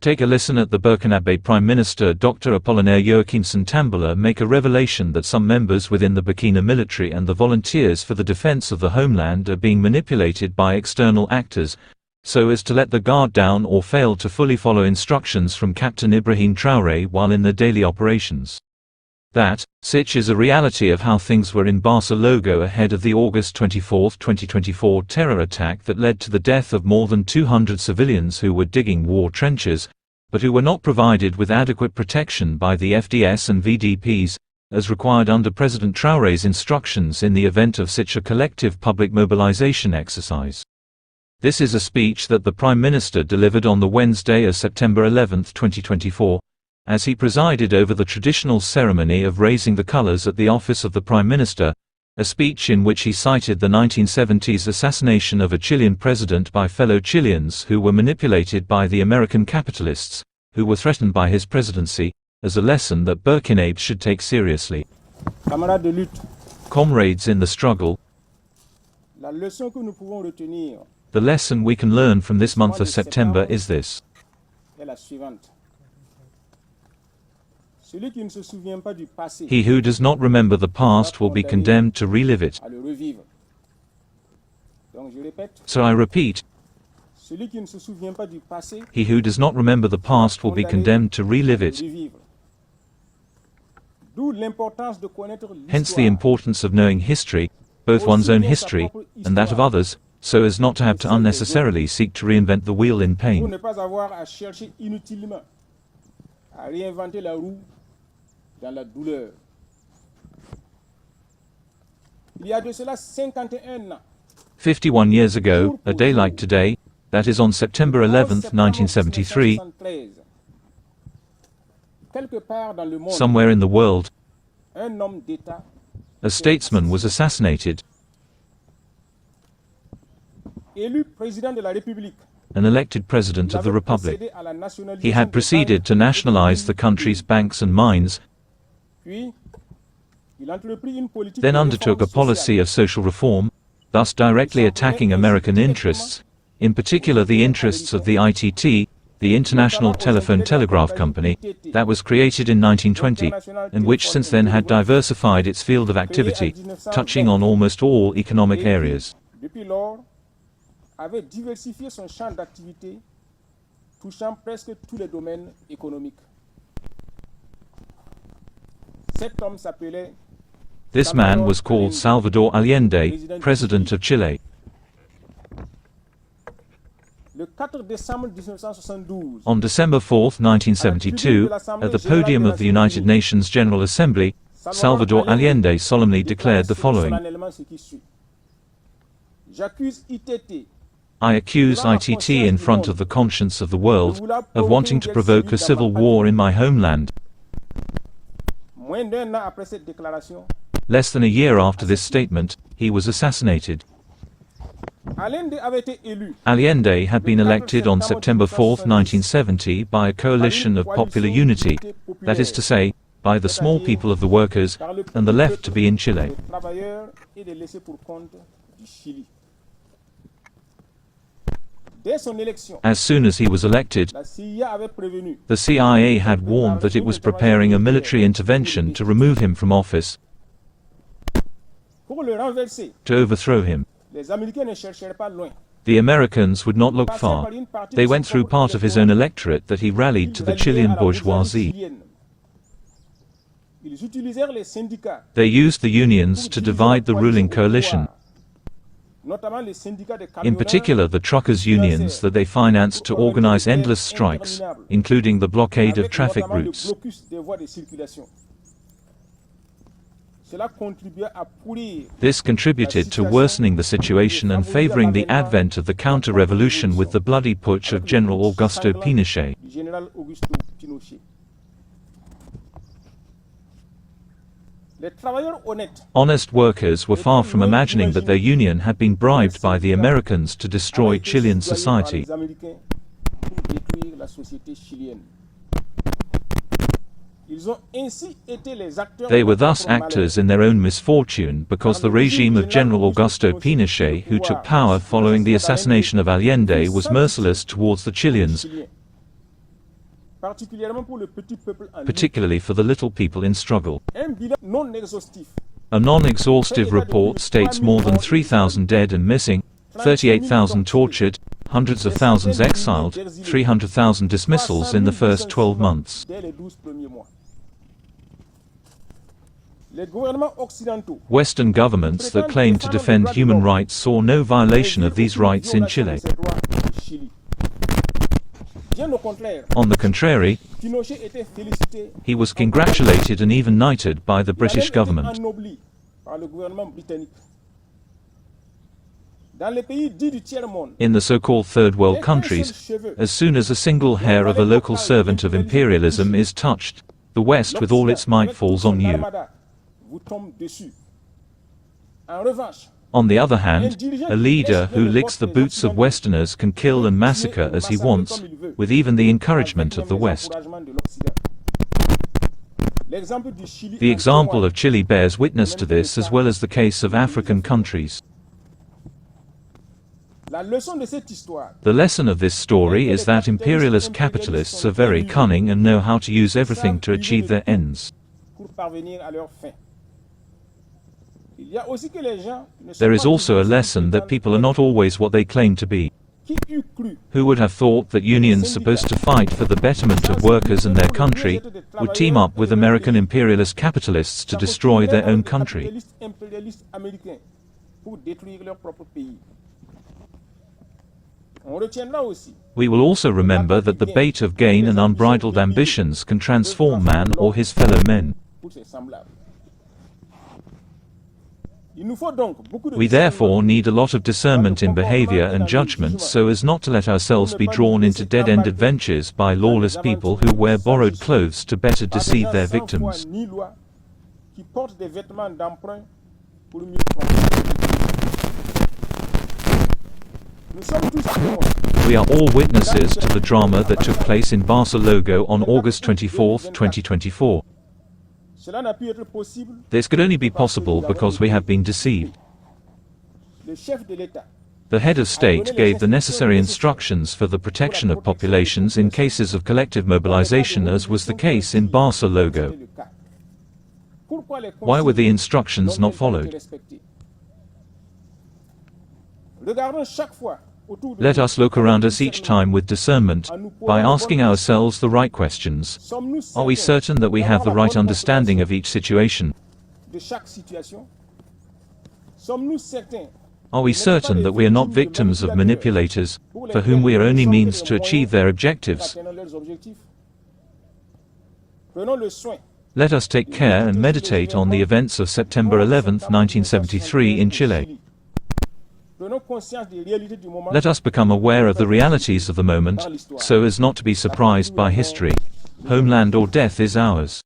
Take a listen at the Burkinabé Prime Minister Dr. Apollinaire Joachimson Tambèla make a revelation that some members within the Burkina military and the volunteers for the defense of the homeland are being manipulated by external actors, so as to let the guard down or fail to fully follow instructions from Captain Ibrahim Traore while in their daily operations. That, such is a reality of how things were in Barsalogho ahead of the August 24, 2024 terror attack that led to the death of more than 200 civilians who were digging war trenches, but who were not provided with adequate protection by the FDS and VDPs, as required under President Traore's instructions in the event of such a collective public mobilization exercise. This is a speech that the Prime Minister delivered on the Wednesday of September 11, 2024, as he presided over the traditional ceremony of raising the colors at the office of the Prime Minister, a speech in which he cited the 1970s assassination of a Chilean president by fellow Chileans who were manipulated by the American capitalists, who were threatened by his presidency, as a lesson that Burkinabes should take seriously. Comrades in the struggle, the lesson we can learn from this month of September is this. He who does not remember the past will be condemned to relive it. So I repeat, he who does not remember the past will be condemned to relive it. Hence the importance of knowing history, both one's own history, and that of others, so as not to have to unnecessarily seek to reinvent the wheel in pain. Dans la douleur. Il y a de cela 51 ans. 51 years ago, a day like today, that is on September 11, 1973, somewhere in the world, a statesman was assassinated. An elected president of the Republic. He had proceeded to nationalize the country's banks and mines, then undertook a policy of social reform, thus directly attacking American interests, in particular the interests of the ITT, the International Telephone Telegraph Company, that was created in 1920, and which since then had diversified its field of activity, touching on almost all economic areas. Avait diversifié son champ d'activité, touchant presque tous les domaines économiques. Cet homme s'appelait. This man was called Salvador Allende, President of Chile. Le 4 décembre 1972, on December 4, 1972, at the podium of the United Nations General Assembly, Salvador Allende solemnly declared the following. J'accuse ITT. I accuse ITT in front of the conscience of the world, of wanting to provoke a civil war in my homeland. Less than a year after this statement, he was assassinated. Allende had been elected on September 4, 1970 by a coalition of popular unity, that is to say, by the small people of the workers, and the left to be in Chile. As soon as he was elected, the CIA had warned that it was preparing a military intervention to remove him from office, to overthrow him. The Americans would not look far. They went through part of his own electorate that he rallied to the Chilean bourgeoisie. They used the unions to divide the ruling coalition. In particular the truckers' unions that they financed to organize endless strikes, including the blockade of traffic routes. This contributed to worsening the situation and favoring the advent of the counter-revolution with the bloody putsch of General Augusto Pinochet. Honest workers were far from imagining that their union had been bribed by the Americans to destroy Chilean society. They were thus actors in their own misfortune because the regime of General Augusto Pinochet, who took power following the assassination of Allende, was merciless towards the Chileans, particulièrement pour le petit peuple en lutte. particularly for the little people in struggle. Un bilan non exhaustif. A non-exhaustive report states more than 3,000 dead and missing, 38,000 tortured, hundreds of thousands exiled, 300,000 dismissals in the first 12 months. Dès les 12 premiers mois. Les gouvernements occidentaux Western governments that claim to defend human rights saw no violation of these rights in Chile. Bien au contraire, On the contrary, Pinochet était félicité, he was congratulated and even knighted by the British government. ennobli par le gouvernement britannique. Dans les pays dits du tiers-monde, In the so-called Third World countries, as soon as a single hair of a local servant of imperialism is touched, the West with all its might falls on you. vous tombe dessus. En revanche, On the other hand, a leader who licks the boots of Westerners can kill and massacre as he wants, with even the encouragement of the West. The example of Chile bears witness to this, as well as the case of African countries. The lesson of this story is that imperialist capitalists are very cunning and know how to use everything to achieve their ends. There is also a lesson that people are not always what they claim to be. Who would have thought that unions supposed to fight for the betterment of workers and their country would team up with American imperialist capitalists to destroy their own country? We will also remember that the bait of gain and unbridled ambitions can transform man or his fellow men. We therefore need a lot of discernment in behavior and judgment so as not to let ourselves be drawn into dead-end adventures by lawless people who wear borrowed clothes to better deceive their victims. We are all witnesses to the drama that took place in Barsalogho on August 24, 2024. This could only be possible because we have been deceived. The head of state gave the necessary instructions for the protection of populations in cases of collective mobilization, as was the case in Barsalogho. Why were the instructions not followed? Let us look around us each time with discernment, by asking ourselves the right questions. Are we certain that we have the right understanding of each situation? Are we certain that we are not victims of manipulators, for whom we are only means to achieve their objectives? Let us take care and meditate on the events of September 11, 1973 in Chile. Let us become aware of the realities of the moment, so as not to be surprised by history. Homeland or death is ours.